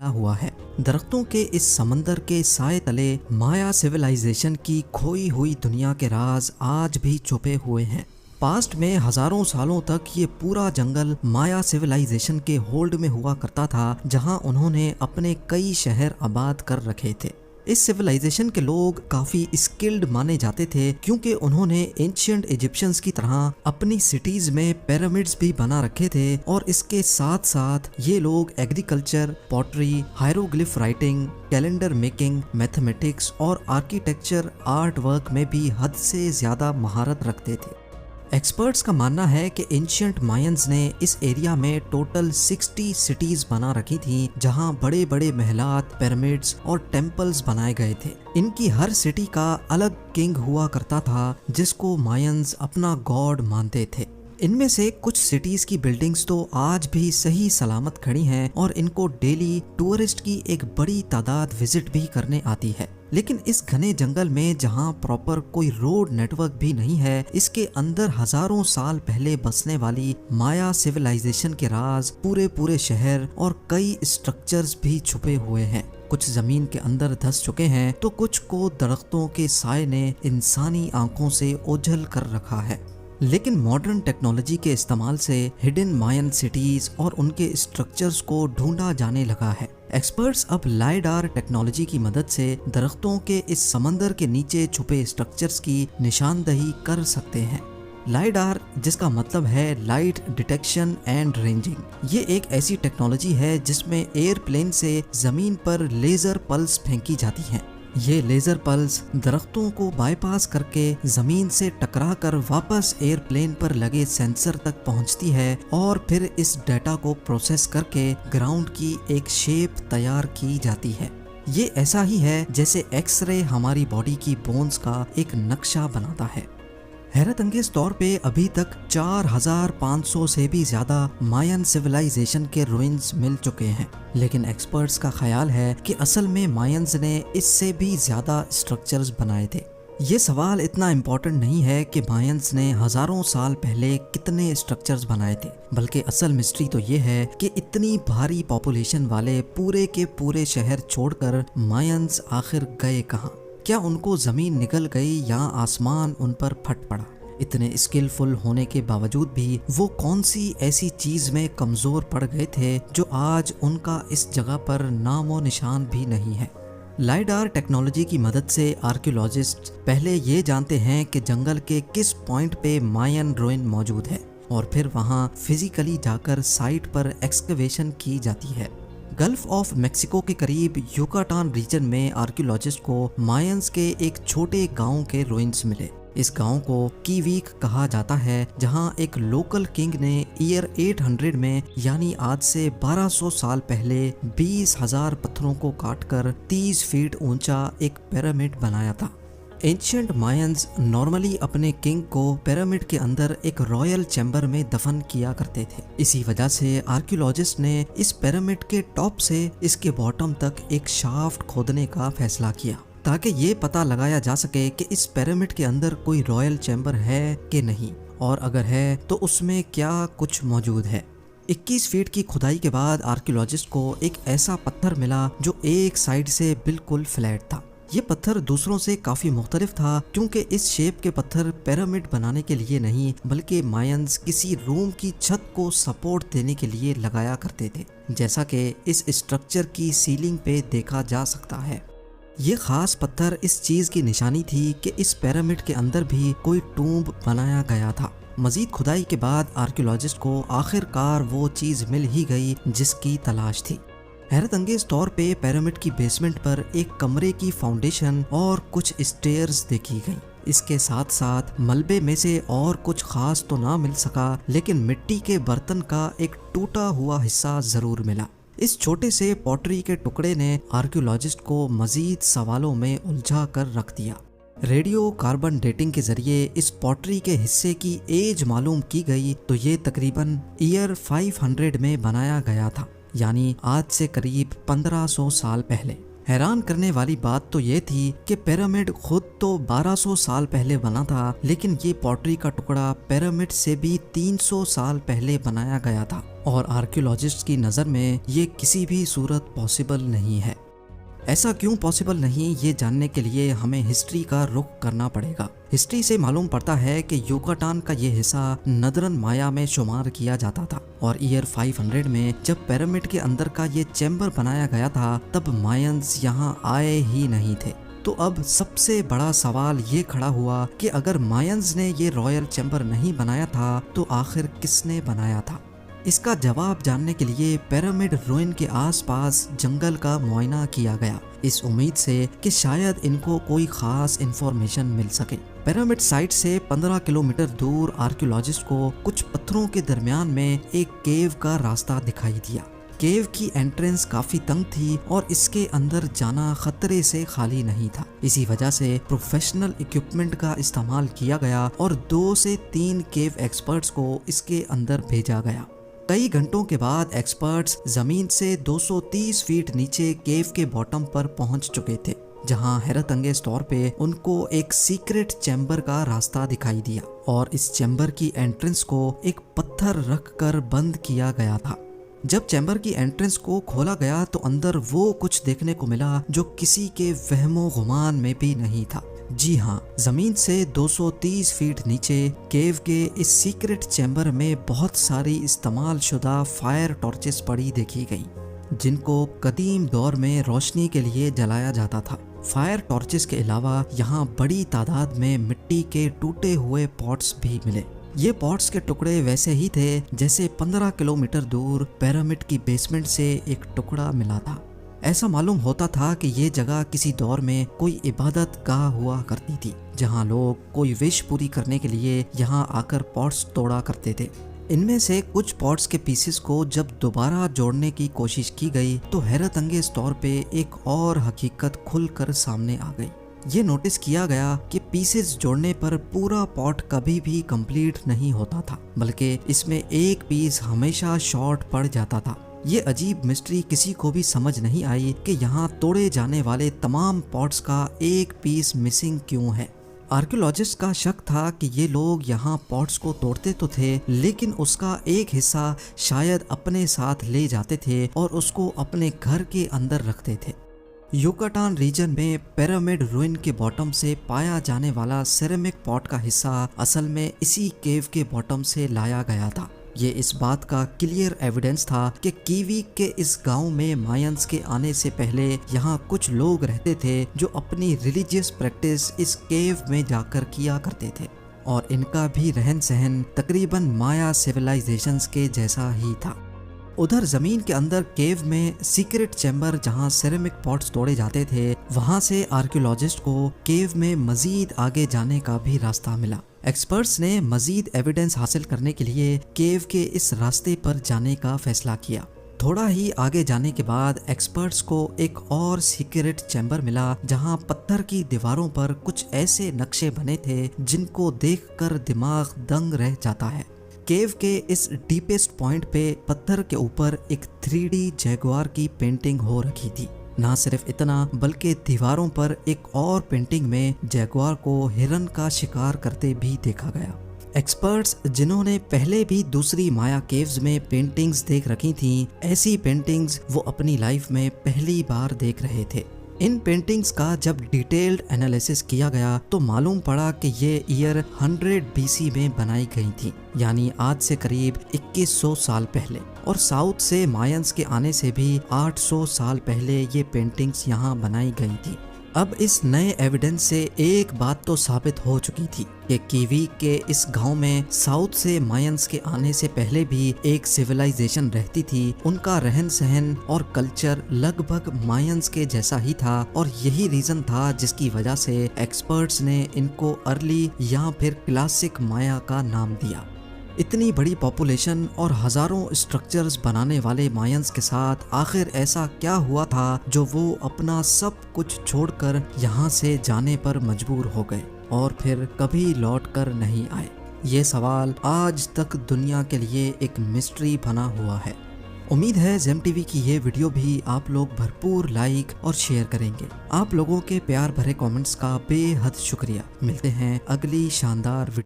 हुआ है। दरख्तों के इस समंदर के साए तले माया सिविलाइजेशन की खोई हुई दुनिया के राज आज भी छुपे हुए हैं। पास्ट में हजारों सालों तक ये पूरा जंगल माया सिविलाइजेशन के होल्ड में हुआ करता था, जहां उन्होंने अपने कई शहर आबाद कर रखे थे। इस सिविलाइजेशन के लोग काफी स्किल्ड माने जाते थे, क्योंकि उन्होंने एंशिएंट इजिप्शियंस की तरह अपनी सिटीज में पिरामिड्स भी बना रखे थे। और इसके साथ साथ ये लोग agriculture, pottery, hieroglyph writing, calendar making, mathematics और आर्किटेक्चर आर्ट वर्क में भी हद से ज्यादा महारत रखते थे। एक्सपर्ट्स का मानना है कि एंशिएंट मायंस ने इस एरिया में टोटल 60 सिटीज बना रखी थी, जहां बड़े बड़े महलात, पिरामिड्स और टेम्पल्स बनाए गए थे। इनकी हर सिटी का अलग किंग हुआ करता था, जिसको मायंस अपना गॉड मानते थे। इनमें से कुछ सिटीज की बिल्डिंग्स तो आज भी सही सलामत खड़ी हैं और इनको डेली टूरिस्ट की एक बड़ी तादाद विजिट भी करने आती है। लेकिन इस घने जंगल में जहां प्रॉपर कोई रोड नेटवर्क भी नहीं है, इसके अंदर हजारों साल पहले बसने वाली माया सिविलाइजेशन के राज, पूरे शहर और कई स्ट्रक्चर्स भी छुपे हुए हैं। कुछ जमीन के अंदर धंस चुके हैं तो कुछ को दरख्तों के साए ने इंसानी आंखों से ओझल कर रखा है। लेकिन मॉडर्न टेक्नोलॉजी के इस्तेमाल से हिडन मायन सिटीज और उनके स्ट्रक्चर्स को ढूंढा जाने लगा है। एक्सपर्ट्स अब लाइडार टेक्नोलॉजी की मदद से दरख्तों के इस समंदर के नीचे छुपे स्ट्रक्चर्स की निशानदही कर सकते हैं। लाइडार, जिसका मतलब है लाइट डिटेक्शन एंड रेंजिंग, ये एक ऐसी टेक्नोलॉजी है जिसमें एयरप्लेन से जमीन पर लेजर पल्स फेंकी जाती हैं। ये लेजर पल्स दरख्तों को बाईपास करके जमीन से टकरा कर वापस एयरप्लेन पर लगे सेंसर तक पहुंचती है और फिर इस डाटा को प्रोसेस करके ग्राउंड की एक शेप तैयार की जाती है। ये ऐसा ही है जैसे एक्सरे हमारी बॉडी की बोन्स का एक नक्शा बनाता है। हैरत अंगेज तौर पे अभी तक 4500 से भी ज्यादा मायन सिविलाइजेशन के रुइंस मिल चुके हैं। लेकिन एक्सपर्ट्स का ख्याल है कि असल में मायंस ने इससे भी ज्यादा स्ट्रक्चर्स बनाए थे। ये सवाल इतना इम्पोर्टेंट नहीं है कि मायंस ने हजारों साल पहले कितने स्ट्रक्चर्स बनाए थे, बल्कि असल मिस्ट्री तो ये है कि इतनी भारी पॉपुलेशन वाले पूरे के पूरे शहर छोड़कर मायंस आखिर गए कहाँ। क्या उनको जमीन निगल गई या आसमान उन पर फट पड़ा? इतने स्किलफुल होने के बावजूद भी वो कौन सी ऐसी चीज में कमजोर पड़ गए थे जो आज उनका इस जगह पर नामो निशान भी नहीं है। लाइडार टेक्नोलॉजी की मदद से आर्कियोलॉजिस्ट पहले ये जानते हैं कि जंगल के किस पॉइंट पे मायन रुइन मौजूद है और फिर वहाँ फिजिकली जाकर साइट पर एक्सकवेशन की जाती है। गल्फ ऑफ मेक्सिको के करीब युकाटान रीजन में आर्कियोलॉजिस्ट को मायंस के एक छोटे गांव के रुइंस मिले। इस गांव को कीवीक कहा जाता है, जहां एक लोकल किंग ने ईयर 800 में यानी आज से 1200 साल पहले 20,000 पत्थरों को काटकर 30 फीट ऊंचा एक पिरामिड बनाया था। एंशिएंट मायंस नॉर्मली अपने किंग को पिरामिड के अंदर एक रॉयल चैम्बर में दफन किया करते थे। इसी वजह से आर्कियोलॉजिस्ट ने इस पिरामिड के टॉप से इसके बॉटम तक एक शाफ्ट खोदने का फैसला किया, ताकि ये पता लगाया जा सके कि इस पिरामिड के अंदर कोई रॉयल चैम्बर है कि नहीं, और अगर है तो उसमें क्या कुछ मौजूद है। 21 फीट की खुदाई के बाद आर्कियोलॉजिस्ट को एक ऐसा पत्थर मिला जो एक साइड से बिल्कुल फ्लैट था। ये पत्थर दूसरों से काफी मुख्तलिफ था, क्योंकि इस शेप के पत्थर पिरामिड बनाने के लिए नहीं बल्कि मायंस किसी रूम की छत को सपोर्ट देने के लिए लगाया करते थे, जैसा कि इस स्ट्रक्चर की सीलिंग पे देखा जा सकता है। ये खास पत्थर इस चीज की निशानी थी कि इस पिरामिड के अंदर भी कोई टूम्ब बनाया गया था। मजीद खुदाई के बाद आर्कियोलॉजिस्ट को आखिरकार वो चीज मिल ही गई जिसकी तलाश थी। हैरत अंगेज तौर पे पिरामिड की बेसमेंट पर एक कमरे की फाउंडेशन और कुछ स्टेयर्स देखी गई। इसके साथ साथ मलबे में से और कुछ खास तो ना मिल सका, लेकिन मिट्टी के बर्तन का एक टूटा हुआ हिस्सा जरूर मिला। इस छोटे से पॉटरी के टुकड़े ने आर्कियोलॉजिस्ट को मजीद सवालों में उलझा कर रख दिया। रेडियो कार्बन डेटिंग के जरिए इस पॉटरी के हिस्से की एज मालूम की गई तो ये तकरीबन ईयर 500 में बनाया गया था, यानी आज से करीब 1500 साल पहले। हैरान करने वाली बात तो ये थी कि पिरामिड खुद तो 1200 साल पहले बना था, लेकिन ये पॉटरी का टुकड़ा पिरामिड से भी 300 साल पहले बनाया गया था और आर्कियोलॉजिस्ट की नज़र में ये किसी भी सूरत पॉसिबल नहीं है। ऐसा क्यों पॉसिबल नहीं, ये जानने के लिए हमें हिस्ट्री का रुख करना पड़ेगा। हिस्ट्री से मालूम पड़ता है कि युकाटान का ये हिस्सा नदरन माया में शुमार किया जाता था और ईयर 500 में जब पिरामिड के अंदर का ये चैम्बर बनाया गया था तब मायंस यहाँ आए ही नहीं थे। तो अब सबसे बड़ा सवाल ये खड़ा हुआ कि अगर मायंस ने ये रॉयल चैम्बर नहीं बनाया था तो आखिर किसने बनाया था। इसका जवाब जानने के लिए पिरामिड रूइन के आसपास जंगल का मुआयना किया गया, इस उम्मीद से कि शायद इनको कोई खास इंफॉर्मेशन मिल सके। पिरामिड साइट से 15 किलोमीटर दूर आर्कियोलॉजिस्ट को कुछ पत्थरों के दरमियान में एक केव का रास्ता दिखाई दिया। केव की एंट्रेंस काफी तंग थी और इसके अंदर जाना खतरे से खाली नहीं था। इसी वजह से प्रोफेशनल इक्विपमेंट का इस्तेमाल किया गया और 2 से 3 केव एक्सपर्ट्स को इसके अंदर भेजा गया। कई घंटों के बाद एक्सपर्ट्स जमीन से 230 फीट नीचे केव के बॉटम पर पहुंच चुके थे, जहां हैरत अंगेज तौर पे उनको एक सीक्रेट चैम्बर का रास्ता दिखाई दिया और इस चैम्बर की एंट्रेंस को एक पत्थर रखकर बंद किया गया था। जब चैम्बर की एंट्रेंस को खोला गया तो अंदर वो कुछ देखने को मिला जो किसी के वहमो गुमान में भी नहीं था। जी हाँ, जमीन से 230 फीट नीचे केव के इस सीक्रेट चैम्बर में बहुत सारी इस्तेमाल शुदा फायर टॉर्चेस पड़ी देखी गई, जिनको कदीम दौर में रोशनी के लिए जलाया जाता था। फायर टॉर्चेस के अलावा यहाँ बड़ी तादाद में मिट्टी के टूटे हुए पॉट्स भी मिले। ये पॉट्स के टुकड़े वैसे ही थे जैसे 15 किलोमीटर दूर पिरामिड की बेसमेंट से एक टुकड़ा मिला था। ऐसा मालूम होता था कि ये जगह किसी दौर में कोई इबादत गाह हुआ करती थी, जहाँ लोग कोई विश पूरी करने के लिए यहाँ आकर पॉट्स तोड़ा करते थे। इनमें से कुछ पॉट्स के पीसेस को जब दोबारा जोड़ने की कोशिश की गई तो हैरत अंगेज तौर पे एक और हकीकत खुलकर सामने आ गई। ये नोटिस किया गया कि पीसेस जोड़ने पर पूरा पॉट कभी भी कंप्लीट नहीं होता था, बल्कि इसमें एक पीस हमेशा शॉर्ट पड़ जाता था। ये अजीब मिस्ट्री किसी को भी समझ नहीं आई कि यहाँ तोड़े जाने वाले तमाम पॉट्स का एक पीस मिसिंग क्यों है। आर्कियोलॉजिस्ट का शक था कि ये लोग यहाँ पॉट्स को तोड़ते तो थे, लेकिन उसका एक हिस्सा शायद अपने साथ ले जाते थे और उसको अपने घर के अंदर रखते थे। युकाटान रीजन में पिरामिड रूइन के बॉटम से पाया जाने वाला सिरेमिक पॉट का हिस्सा असल में इसी केव के बॉटम से लाया गया था। ये इस बात का क्लियर एविडेंस था कि कीवी के इस गांव में मायंस के आने से पहले यहाँ कुछ लोग रहते थे जो अपनी रिलीजियस प्रैक्टिस इस केव में जाकर किया करते थे और इनका भी रहन सहन तकरीबन माया सिविलाइजेशंस के जैसा ही था। उधर जमीन के अंदर केव में सीक्रेट चैम्बर जहां सिरेमिक पॉट्स तोड़े जाते थे, वहां से आर्कियोलॉजिस्ट को केव में मजीद आगे जाने का भी रास्ता मिला। एक्सपर्ट्स ने मजीद एविडेंस हासिल करने के लिए केव के इस रास्ते पर जाने का फैसला किया। थोड़ा ही आगे जाने के बाद एक्सपर्ट्स को एक और सीक्रेट चैम्बर मिला जहां पत्थर की दीवारों पर कुछ ऐसे नक्शे बने थे जिनको देखकर दिमाग दंग रह जाता है। केव के इस डीपेस्ट पॉइंट पे पत्थर के ऊपर एक 3D जैगुआर की पेंटिंग हो रखी थी। ना सिर्फ इतना बल्कि दीवारों पर एक और पेंटिंग में जैगुआर को हिरन का शिकार करते भी देखा गया। एक्सपर्ट्स जिन्होंने पहले भी दूसरी माया केव्स में पेंटिंग्स देख रखी थीं, ऐसी पेंटिंग्स वो अपनी लाइफ में पहली बार देख रहे थे। इन पेंटिंग्स का जब डिटेल्ड एनालिसिस किया गया तो मालूम पड़ा कि ये ईयर 100 BC में बनाई गई थी, यानी आज से करीब 2100 साल पहले, और साउथ से मायंस के आने से भी 800 साल पहले ये पेंटिंग्स यहाँ बनाई गई थी। अब इस नए एविडेंस से एक बात तो साबित हो चुकी थी कि कीवी के इस गांव में साउथ से मायंस के आने से पहले भी एक सिविलाइजेशन रहती थी। उनका रहन सहन और कल्चर लगभग मायंस के जैसा ही था और यही रीजन था जिसकी वजह से एक्सपर्ट्स ने इनको अर्ली या फिर क्लासिक माया का नाम दिया। इतनी बड़ी पॉपुलेशन और हजारों स्ट्रक्चर्स बनाने वाले मायंस के साथ आखिर ऐसा क्या हुआ था जो वो अपना सब कुछ छोड़कर यहाँ से जाने पर मजबूर हो गए और फिर कभी लौट कर नहीं आए? ये सवाल आज तक दुनिया के लिए एक मिस्ट्री बना हुआ है। उम्मीद है जेम टीवी की ये वीडियो भी आप लोग भरपूर लाइक और शेयर करेंगे। आप लोगों के प्यार भरे कमेंट्स का बेहद शुक्रिया। मिलते हैं अगली शानदार